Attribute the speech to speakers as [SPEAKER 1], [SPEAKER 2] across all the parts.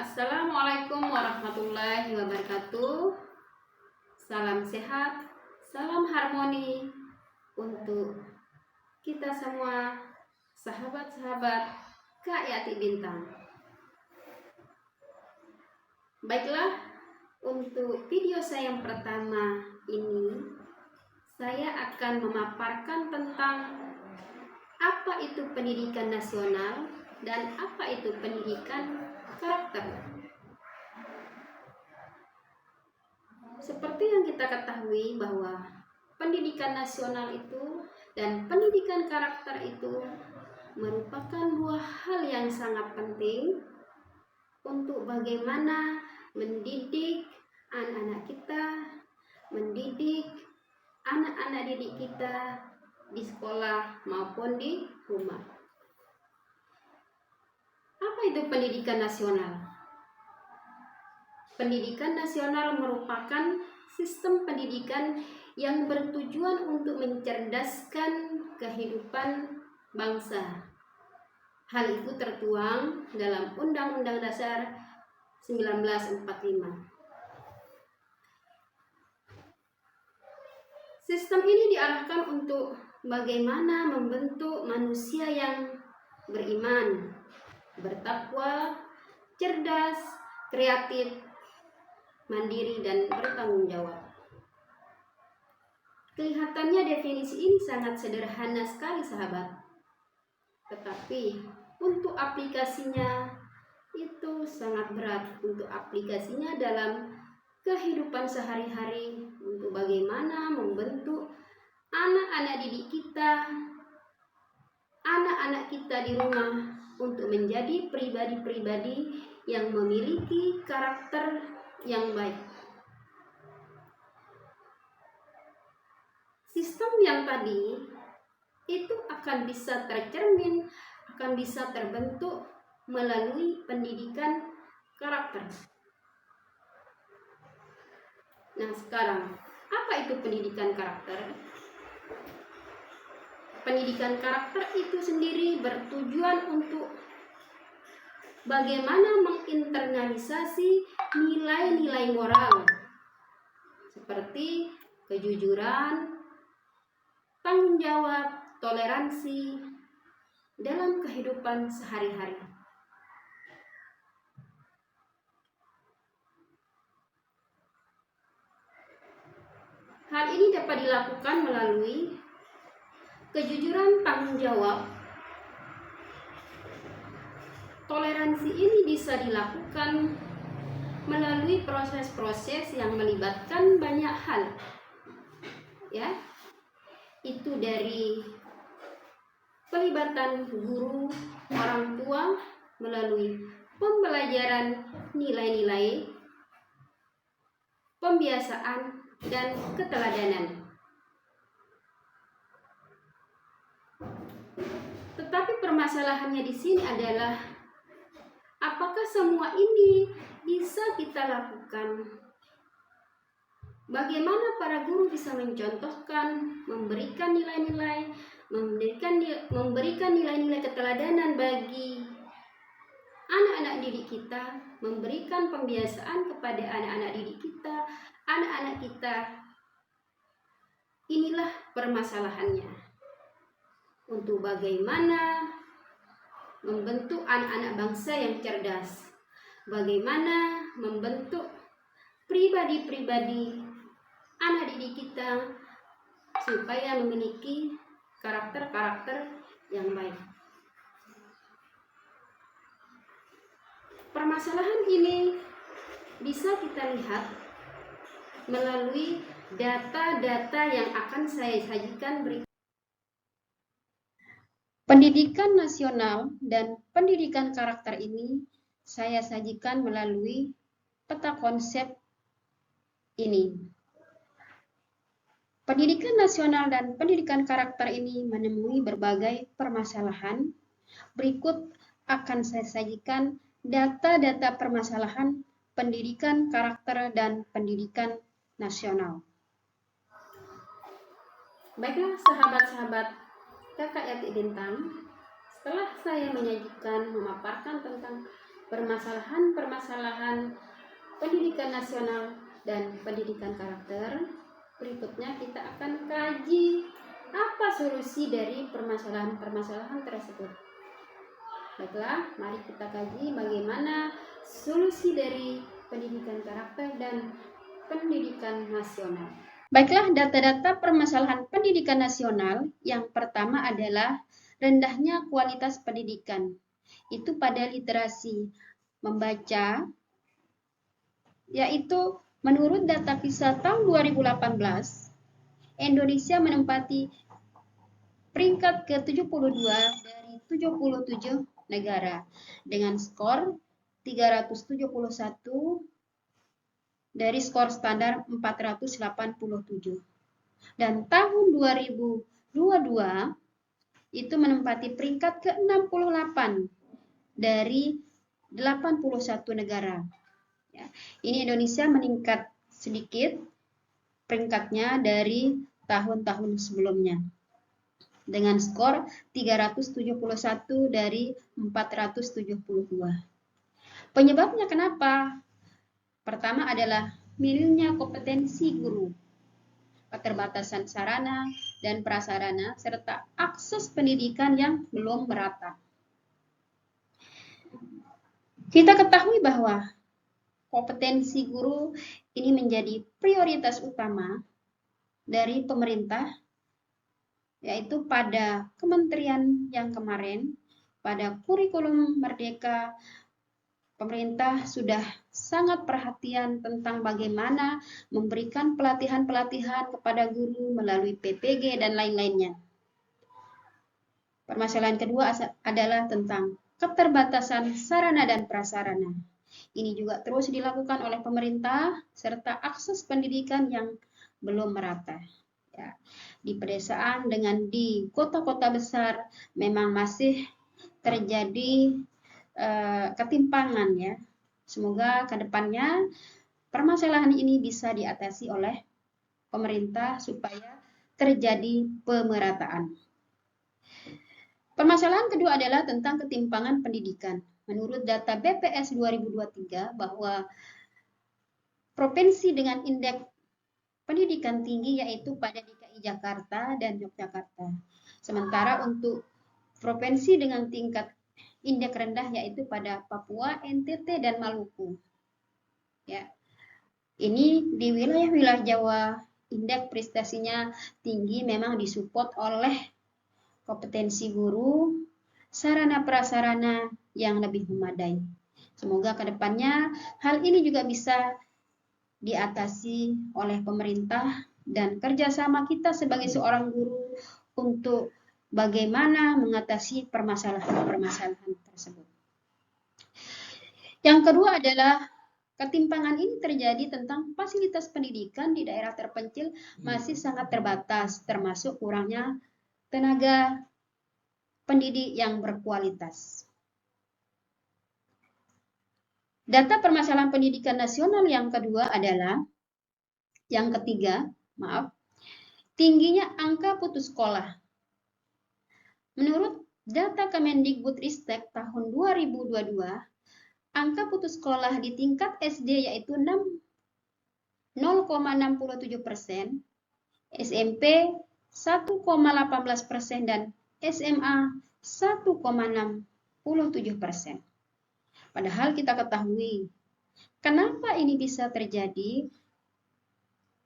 [SPEAKER 1] Assalamualaikum warahmatullahi wabarakatuh. Salam sehat, salam harmoni untuk kita semua, sahabat-sahabat Kak Yati Bintang. Baiklah, untuk video saya yang pertama ini, saya akan memaparkan tentang apa itu pendidikan nasional dan apa itu pendidikan karakter. Seperti yang kita ketahui bahwa pendidikan nasional itu dan pendidikan karakter itu merupakan dua hal yang sangat penting untuk bagaimana mendidik anak-anak kita, mendidik anak-anak didik kita di sekolah maupun di rumah. Apa itu pendidikan nasional? Pendidikan nasional merupakan sistem pendidikan yang bertujuan untuk mencerdaskan kehidupan bangsa. Hal itu tertuang dalam Undang-Undang Dasar 1945. Sistem ini diarahkan untuk bagaimana membentuk manusia yang beriman, bertakwa, cerdas, kreatif, mandiri, dan bertanggung jawab. Kelihatannya definisi ini sangat sederhana sekali, sahabat. Tetapi untuk aplikasinya itu sangat berat. Untuk aplikasinya dalam kehidupan sehari-hari, untuk bagaimana membentuk anak-anak didik kita, anak-anak kita di rumah untuk menjadi pribadi-pribadi yang memiliki karakter yang baik. Sistem yang tadi itu akan bisa tercermin, akan bisa terbentuk melalui pendidikan karakter. Nah, sekarang apa itu pendidikan karakter? Pendidikan karakter itu sendiri bertujuan untuk bagaimana menginternalisasi nilai-nilai moral seperti kejujuran, tanggung jawab, toleransi dalam kehidupan sehari-hari. Hal ini dapat dilakukan melalui kejujuran, tanggung jawab. Toleransi ini bisa dilakukan melalui proses-proses yang melibatkan banyak hal. Ya. Itu dari pelibatan guru, orang tua melalui pembelajaran nilai-nilai, pembiasaan, dan keteladanan. Tetapi permasalahannya di sini adalah apakah semua ini bisa kita lakukan? Bagaimana para guru bisa mencontohkan, memberikan nilai-nilai, memberikan nilai-nilai keteladanan bagi anak-anak didik kita, memberikan pembiasaan kepada anak-anak didik kita, anak-anak kita. Inilah permasalahannya. Untuk bagaimana membentuk anak-anak bangsa yang cerdas, bagaimana membentuk pribadi-pribadi anak didik kita supaya memiliki karakter-karakter yang baik. Permasalahan ini bisa kita lihat melalui data-data yang akan saya sajikan berikut. Pendidikan nasional dan pendidikan karakter ini saya sajikan melalui peta konsep ini. Pendidikan nasional dan pendidikan karakter ini menemui berbagai permasalahan. Berikut akan saya sajikan data-data permasalahan pendidikan karakter dan pendidikan nasional. Baiklah sahabat-sahabat Kakak Yati Bintang, setelah saya menyajikan, memaparkan tentang permasalahan-permasalahan pendidikan nasional dan pendidikan karakter. Berikutnya kita akan kaji apa solusi dari permasalahan-permasalahan tersebut. Baiklah, mari kita kaji bagaimana solusi dari pendidikan karakter dan pendidikan nasional. Baiklah, data-data permasalahan pendidikan nasional yang pertama adalah rendahnya kualitas pendidikan. Itu pada literasi membaca, yaitu menurut data PISA tahun 2018, Indonesia menempati peringkat ke-72 dari 77 negara dengan skor 371 dari skor standar 487. Dan tahun 2022 itu menempati peringkat ke-68 dari 81 negara. Ya, ini Indonesia meningkat sedikit peringkatnya dari tahun-tahun sebelumnya dengan skor 371 dari 472. Penyebabnya kenapa? Pertama adalah minimnya kompetensi guru, keterbatasan sarana dan prasarana, serta akses pendidikan yang belum merata. Kita ketahui bahwa kompetensi guru ini menjadi prioritas utama dari pemerintah, yaitu pada kementerian yang kemarin, pada kurikulum Merdeka, pemerintah sudah sangat perhatian tentang bagaimana memberikan pelatihan-pelatihan kepada guru melalui PPG dan lain-lainnya. Permasalahan kedua adalah tentang keterbatasan sarana dan prasarana. Ini juga terus dilakukan oleh pemerintah serta akses pendidikan yang belum merata. Ya, di pedesaan dengan di kota-kota besar memang masih terjadi ketimpangan ya. Semoga ke depannya permasalahan ini bisa diatasi oleh pemerintah supaya terjadi pemerataan. Permasalahan kedua adalah tentang ketimpangan pendidikan. Menurut data BPS 2023 bahwa provinsi dengan indeks pendidikan tinggi yaitu pada DKI Jakarta dan Yogyakarta. Sementara untuk provinsi dengan tingkat indeks rendah yaitu pada Papua, NTT, dan Maluku. Ya. Ini di wilayah-wilayah Jawa indeks prestasinya tinggi memang disupport oleh kompetensi guru, sarana prasarana yang lebih memadai. Semoga ke depannya hal ini juga bisa diatasi oleh pemerintah dan kerjasama kita sebagai seorang guru untuk bagaimana mengatasi permasalahan-permasalahan tersebut. Yang kedua adalah ketimpangan ini terjadi tentang fasilitas pendidikan di daerah terpencil masih sangat terbatas, termasuk kurangnya tenaga pendidik yang berkualitas. Data permasalahan pendidikan nasional yang kedua adalah, yang ketiga, tingginya angka putus sekolah. Menurut data Kemendikbudristek tahun 2022, angka putus sekolah di tingkat SD yaitu 0,67%, SMP 1,18% dan SMA 1,67%. Padahal kita ketahui, kenapa ini bisa terjadi?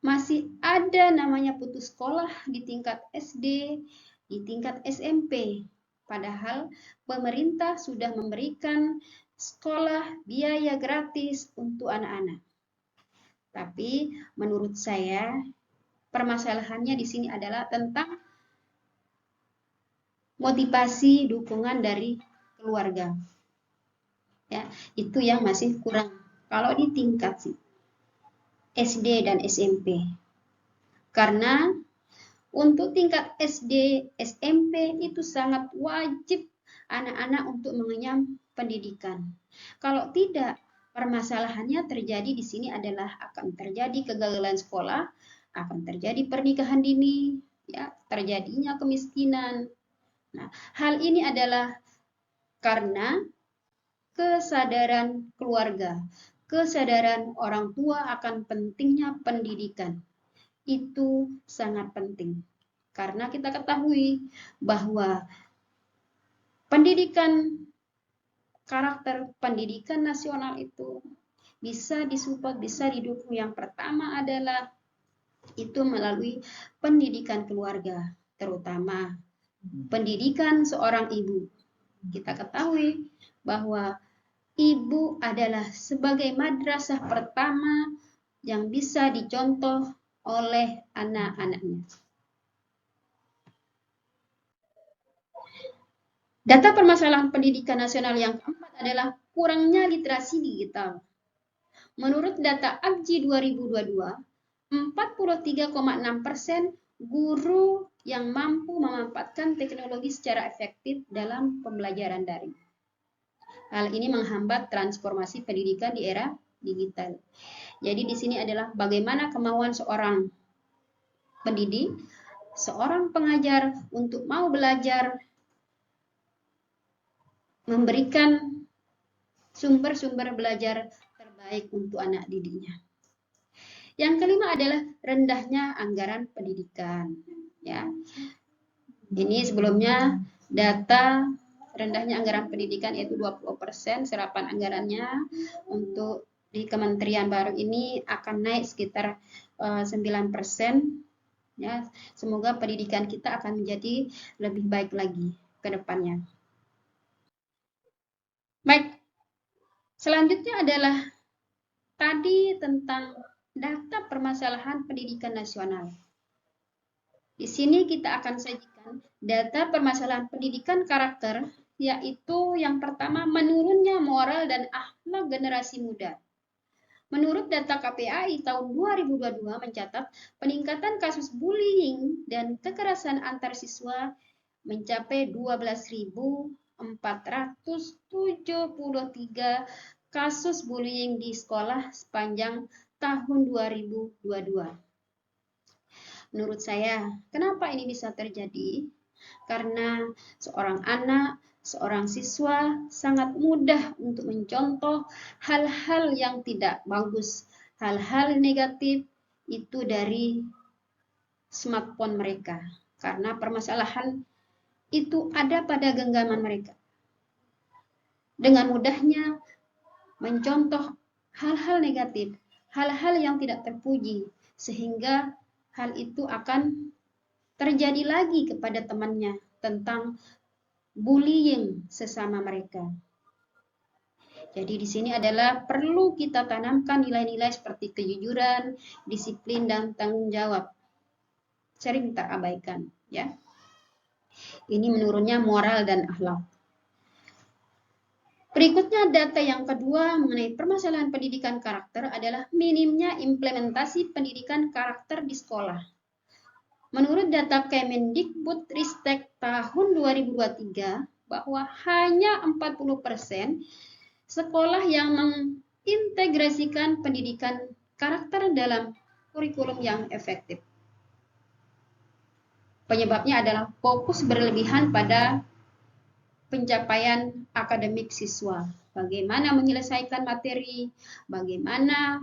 [SPEAKER 1] Masih ada namanya putus sekolah di tingkat SD, di tingkat SMP. Padahal pemerintah sudah memberikan sekolah biaya gratis untuk anak-anak. Tapi menurut saya permasalahannya di sini adalah tentang motivasi dukungan dari keluarga. Ya, itu yang masih kurang kalau di tingkat SD dan SMP. Karena untuk tingkat SD, SMP itu sangat wajib anak-anak untuk mengenyam pendidikan. Kalau tidak, permasalahannya terjadi di sini adalah akan terjadi kegagalan sekolah, akan terjadi pernikahan dini, ya, terjadinya kemiskinan. Nah, hal ini adalah karena kesadaran keluarga, kesadaran orang tua akan pentingnya pendidikan. Itu sangat penting. Karena kita ketahui bahwa pendidikan karakter, pendidikan nasional itu bisa disupport, bisa didukung. Yang pertama adalah itu melalui pendidikan keluarga, terutama pendidikan seorang ibu. Kita ketahui bahwa ibu adalah sebagai madrasah pertama yang bisa dicontoh oleh anak-anaknya. Data permasalahan pendidikan nasional yang keempat adalah kurangnya literasi digital. Menurut data AGGI 2022, 43,6% guru yang mampu memanfaatkan teknologi secara efektif dalam pembelajaran daring. Hal ini menghambat transformasi pendidikan di era digital. Jadi di sini adalah bagaimana kemauan seorang pendidik, seorang pengajar untuk mau belajar, memberikan sumber-sumber belajar terbaik untuk anak didiknya. Yang kelima adalah rendahnya anggaran pendidikan. Ya, ini sebelumnya data rendahnya anggaran pendidikan yaitu 20% serapan anggarannya untuk di kementerian baru ini akan naik sekitar 9%. Ya, semoga pendidikan kita akan menjadi lebih baik lagi ke depannya. Baik, selanjutnya adalah tadi tentang data permasalahan pendidikan nasional. Di sini kita akan sajikan data permasalahan pendidikan karakter, yaitu yang pertama menurunnya moral dan akhlak generasi muda. Menurut data KPAI tahun 2022 mencatat peningkatan kasus bullying dan kekerasan antar siswa mencapai 12.473 kasus bullying di sekolah sepanjang tahun 2022. Menurut saya, kenapa ini bisa terjadi? Karena seorang anak, seorang siswa sangat mudah untuk mencontoh hal-hal yang tidak bagus, hal-hal negatif itu dari smartphone mereka. Karena permasalahan itu ada pada genggaman mereka. Dengan mudahnya mencontoh hal-hal negatif, hal-hal yang tidak terpuji, sehingga hal itu akan terjadi lagi kepada temannya tentang bullying sesama mereka. Jadi di sini adalah perlu kita tanamkan nilai-nilai seperti kejujuran, disiplin, dan tanggung jawab. Sering terabaikan, ya. Ini menurunnya moral dan akhlak. Berikutnya data yang kedua mengenai permasalahan pendidikan karakter adalah minimnya implementasi pendidikan karakter di sekolah. Menurut data Kemendikbudristek tahun 2023, bahwa hanya 40% sekolah yang mengintegrasikan pendidikan karakter dalam kurikulum yang efektif. Penyebabnya adalah fokus berlebihan pada pencapaian akademik siswa. Bagaimana menyelesaikan materi, bagaimana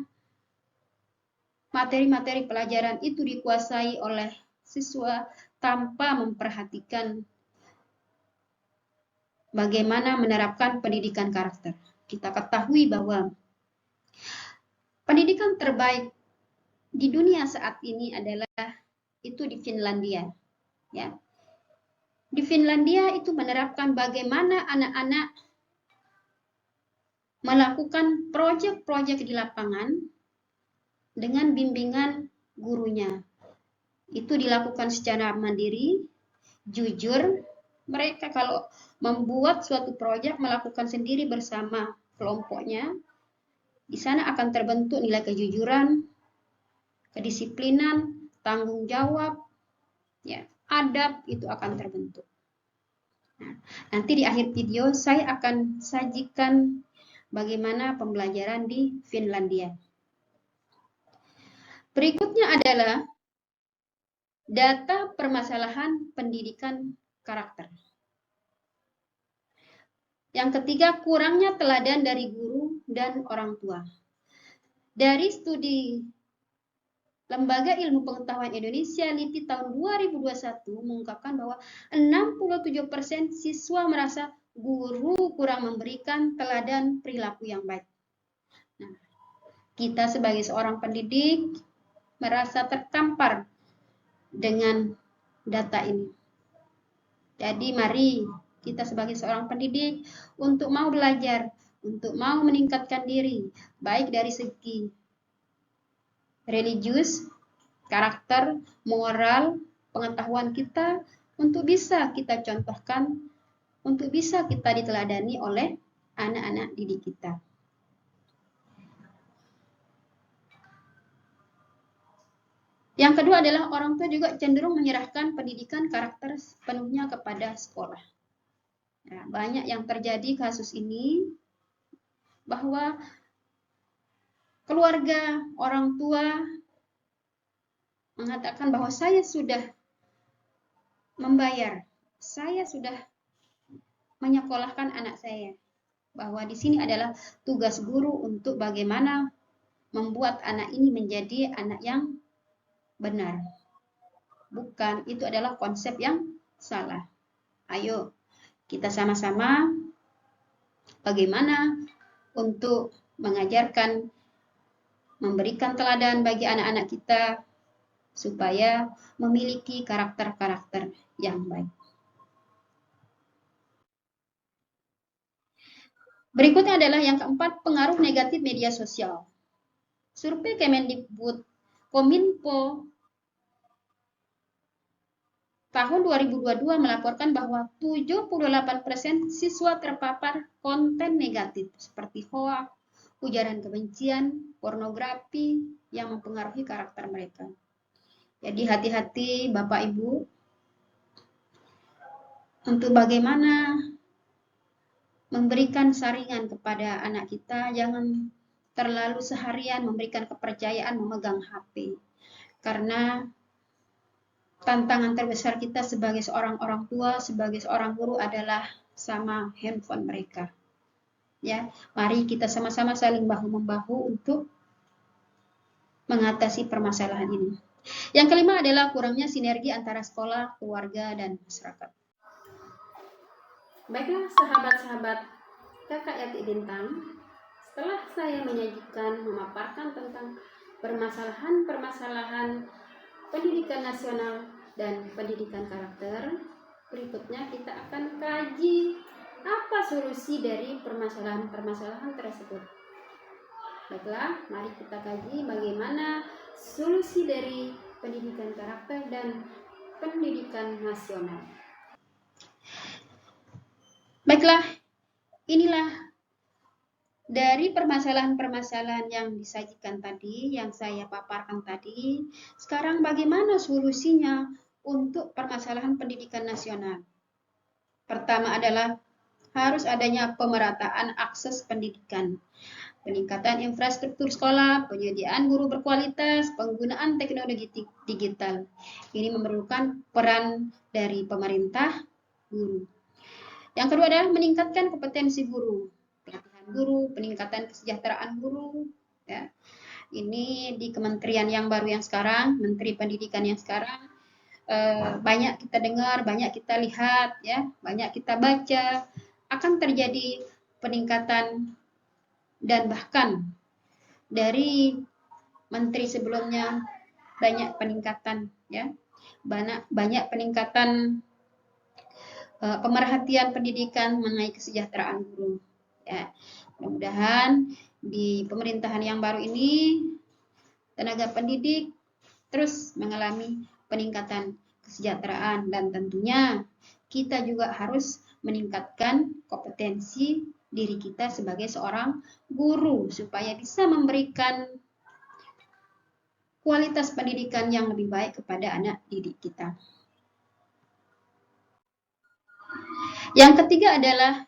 [SPEAKER 1] materi-materi pelajaran itu dikuasai oleh siswa tanpa memperhatikan bagaimana menerapkan pendidikan karakter. Kita ketahui bahwa pendidikan terbaik di dunia saat ini adalah itu di Finlandia, ya. Di Finlandia itu menerapkan bagaimana anak-anak melakukan proyek-proyek di lapangan dengan bimbingan gurunya. Itu dilakukan secara mandiri, jujur. Mereka kalau membuat suatu proyek melakukan sendiri bersama kelompoknya, di sana akan terbentuk nilai kejujuran, kedisiplinan, tanggung jawab, ya, adab itu akan terbentuk. Nah, nanti di akhir video saya akan sajikan bagaimana pembelajaran di Finlandia. Berikutnya adalah data permasalahan pendidikan karakter. Yang ketiga, kurangnya teladan dari guru dan orang tua. Dari studi Lembaga Ilmu Pengetahuan Indonesia LIPI tahun 2021 mengungkapkan bahwa 67% siswa merasa guru kurang memberikan teladan perilaku yang baik. Nah, kita sebagai seorang pendidik merasa tertampar dengan data ini. Jadi mari kita sebagai seorang pendidik untuk mau belajar, untuk mau meningkatkan diri, baik dari segi religius, karakter, moral, pengetahuan kita, untuk bisa kita contohkan, untuk bisa kita diteladani oleh anak-anak didik kita. Yang kedua adalah orang tua juga cenderung menyerahkan pendidikan karakter sepenuhnya kepada sekolah. Nah, banyak yang terjadi kasus ini bahwa keluarga, orang tua mengatakan bahwa saya sudah membayar, saya sudah menyekolahkan anak saya. Bahwa di sini adalah tugas guru untuk bagaimana membuat anak ini menjadi anak yang benar. Bukan, itu adalah konsep yang salah. Ayo, kita sama-sama bagaimana untuk mengajarkan, memberikan teladan bagi anak-anak kita supaya memiliki karakter-karakter yang baik. Berikutnya adalah yang keempat, pengaruh negatif media sosial. Survei Kemendikbud Kominfo tahun 2022 melaporkan bahwa 78% siswa terpapar konten negatif seperti hoaks, ujaran kebencian, pornografi yang mempengaruhi karakter mereka. Jadi hati-hati Bapak Ibu untuk bagaimana memberikan saringan kepada anak kita, jangan terlalu seharian memberikan kepercayaan memegang HP. Karena tantangan terbesar kita sebagai seorang orang tua, sebagai seorang guru adalah sama handphone mereka. Ya, mari kita sama-sama saling bahu-membahu untuk mengatasi permasalahan ini. Yang kelima adalah kurangnya sinergi antara sekolah, keluarga, dan masyarakat. Baiklah sahabat-sahabat Kakak Yati Bintang, setelah saya menyajikan, memaparkan tentang permasalahan-permasalahan pendidikan nasional dan pendidikan karakter, berikutnya kita akan kaji apa solusi dari permasalahan-permasalahan tersebut. Baiklah, mari kita kaji bagaimana solusi dari pendidikan karakter dan pendidikan nasional. Baiklah, inilah dari permasalahan-permasalahan yang disajikan tadi, yang saya paparkan tadi. Sekarang bagaimana solusinya untuk permasalahan pendidikan nasional? Pertama adalah harus adanya pemerataan akses pendidikan, peningkatan infrastruktur sekolah, penyediaan guru berkualitas, penggunaan teknologi digital. Ini memerlukan peran dari pemerintah, guru. Yang kedua adalah meningkatkan kompetensi guru, pelatihan guru, peningkatan kesejahteraan guru. Ya. Ini di kementerian yang baru yang sekarang, Menteri Pendidikan yang sekarang, banyak kita dengar, banyak kita lihat, ya, banyak kita baca, akan terjadi peningkatan dan bahkan dari menteri sebelumnya banyak peningkatan, ya, banyak peningkatan pemerhatian pendidikan mengenai kesejahteraan guru. Ya, mudah-mudahan di pemerintahan yang baru ini tenaga pendidik terus mengalami peningkatan kesejahteraan dan tentunya kita juga harus meningkatkan kompetensi diri kita sebagai seorang guru supaya bisa memberikan kualitas pendidikan yang lebih baik kepada anak didik kita. Yang ketiga adalah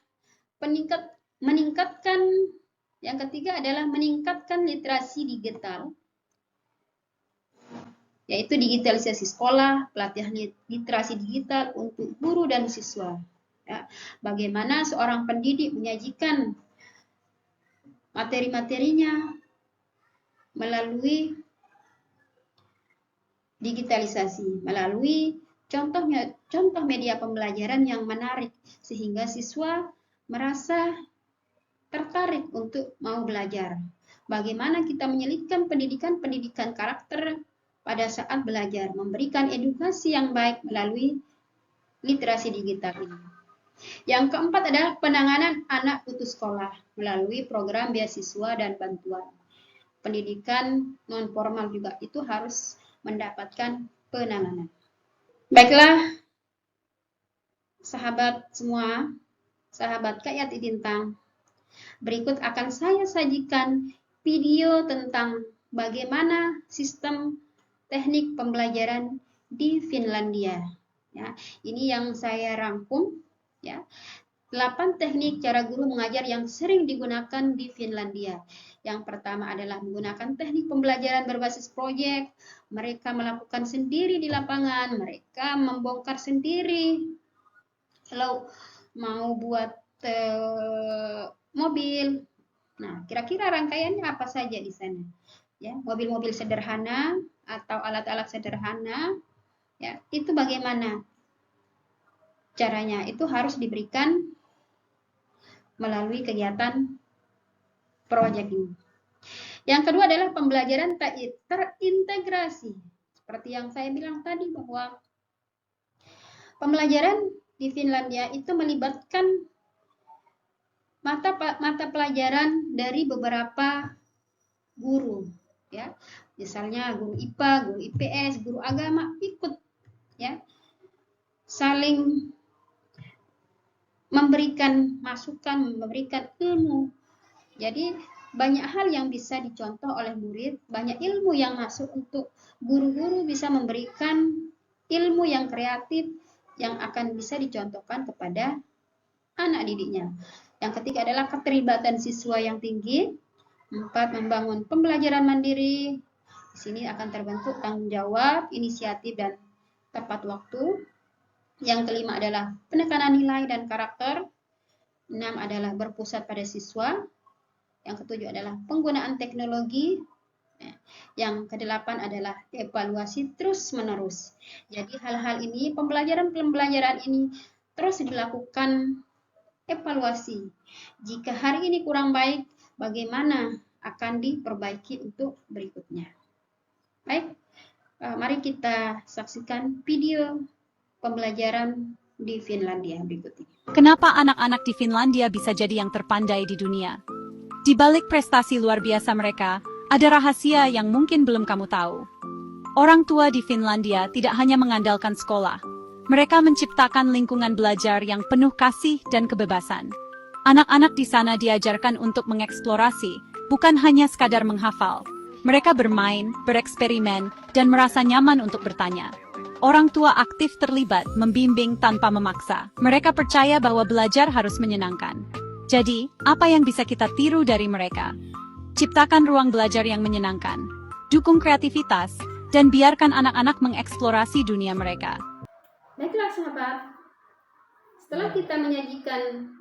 [SPEAKER 1] meningkatkan literasi digital, yaitu digitalisasi sekolah, pelatihan literasi digital untuk guru dan siswa. Ya, bagaimana seorang pendidik menyajikan materi-materinya melalui digitalisasi, melalui contoh media pembelajaran yang menarik sehingga siswa merasa tertarik untuk mau belajar. Bagaimana kita menyelipkan pendidikan karakter pada saat belajar, memberikan edukasi yang baik melalui literasi digital ini. Yang keempat adalah penanganan anak putus sekolah melalui program beasiswa dan bantuan. Pendidikan non formal juga itu harus mendapatkan penanganan. Baiklah, sahabat semua, sahabat Kak Bintang, berikut akan saya sajikan video tentang bagaimana sistem teknik pembelajaran di Finlandia. Ya, ini yang saya rangkum. Ya, 8 teknik cara guru mengajar yang sering digunakan di Finlandia. Yang pertama adalah menggunakan teknik pembelajaran berbasis proyek. Mereka melakukan sendiri di lapangan, mereka membongkar sendiri. Kalau mau buat mobil, nah kira-kira rangkaiannya apa saja di sana? Ya, mobil-mobil sederhana atau alat-alat sederhana, ya itu bagaimana caranya? Itu harus diberikan melalui kegiatan proyek ini. Yang kedua adalah pembelajaran terintegrasi. Seperti yang saya bilang tadi bahwa pembelajaran di Finlandia itu melibatkan mata pelajaran dari beberapa guru, ya. Misalnya guru IPA, guru IPS, guru agama ikut, ya. Saling memberikan masukan, memberikan ilmu. Jadi banyak hal yang bisa dicontoh oleh murid, banyak ilmu yang masuk untuk guru-guru bisa memberikan ilmu yang kreatif yang akan bisa dicontohkan kepada anak didiknya. Yang ketiga adalah keterlibatan siswa yang tinggi. 4, membangun pembelajaran mandiri. Di sini akan terbentuk tanggung jawab, inisiatif, dan tepat waktu. Yang kelima adalah penekanan nilai dan karakter. 6 adalah berpusat pada siswa. Yang ketujuh adalah penggunaan teknologi. Yang kedelapan adalah evaluasi terus-menerus. Jadi hal-hal ini, pembelajaran ini terus dilakukan evaluasi. Jika hari ini kurang baik, bagaimana akan diperbaiki untuk berikutnya. Baik, mari kita saksikan video pembelajaran di Finlandia berikut ini.
[SPEAKER 2] Kenapa anak-anak di Finlandia bisa jadi yang terpandai di dunia? Di balik prestasi luar biasa mereka, ada rahasia yang mungkin belum kamu tahu. Orang tua di Finlandia tidak hanya mengandalkan sekolah. Mereka menciptakan lingkungan belajar yang penuh kasih dan kebebasan. Anak-anak di sana diajarkan untuk mengeksplorasi, bukan hanya sekadar menghafal. Mereka bermain, bereksperimen, dan merasa nyaman untuk bertanya. Orang tua aktif terlibat, membimbing tanpa memaksa. Mereka percaya bahwa belajar harus menyenangkan. Jadi, apa yang bisa kita tiru dari mereka? Ciptakan ruang belajar yang menyenangkan, dukung kreativitas, dan biarkan anak-anak mengeksplorasi dunia mereka.
[SPEAKER 1] Baiklah sahabat, setelah kita menyajikan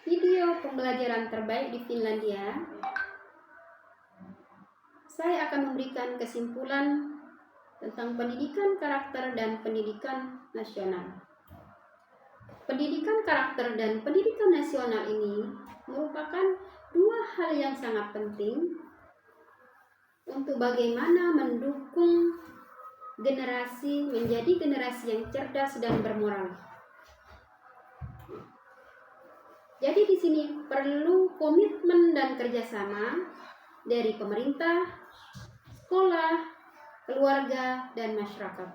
[SPEAKER 1] video pembelajaran terbaik di Finlandia, saya akan memberikan kesimpulan tentang pendidikan karakter dan pendidikan nasional. Pendidikan karakter dan pendidikan nasional ini merupakan dua hal yang sangat penting untuk bagaimana mendukung generasi menjadi generasi yang cerdas dan bermoral. Jadi di sini perlu komitmen dan kerjasama dari pemerintah, sekolah, keluarga, dan masyarakat.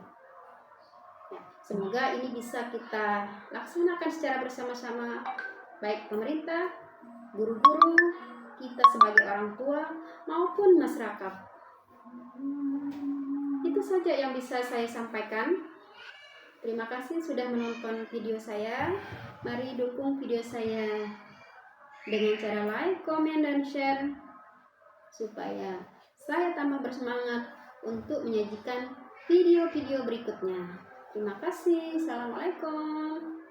[SPEAKER 1] Ya, semoga ini bisa kita laksanakan secara bersama-sama, baik pemerintah, guru-guru, kita sebagai orang tua, maupun masyarakat. Itu saja yang bisa saya sampaikan. Terima kasih sudah menonton video saya. Mari dukung video saya dengan cara like, komen, dan share supaya saya tambah bersemangat untuk menyajikan video-video berikutnya. Terima kasih. Assalamualaikum.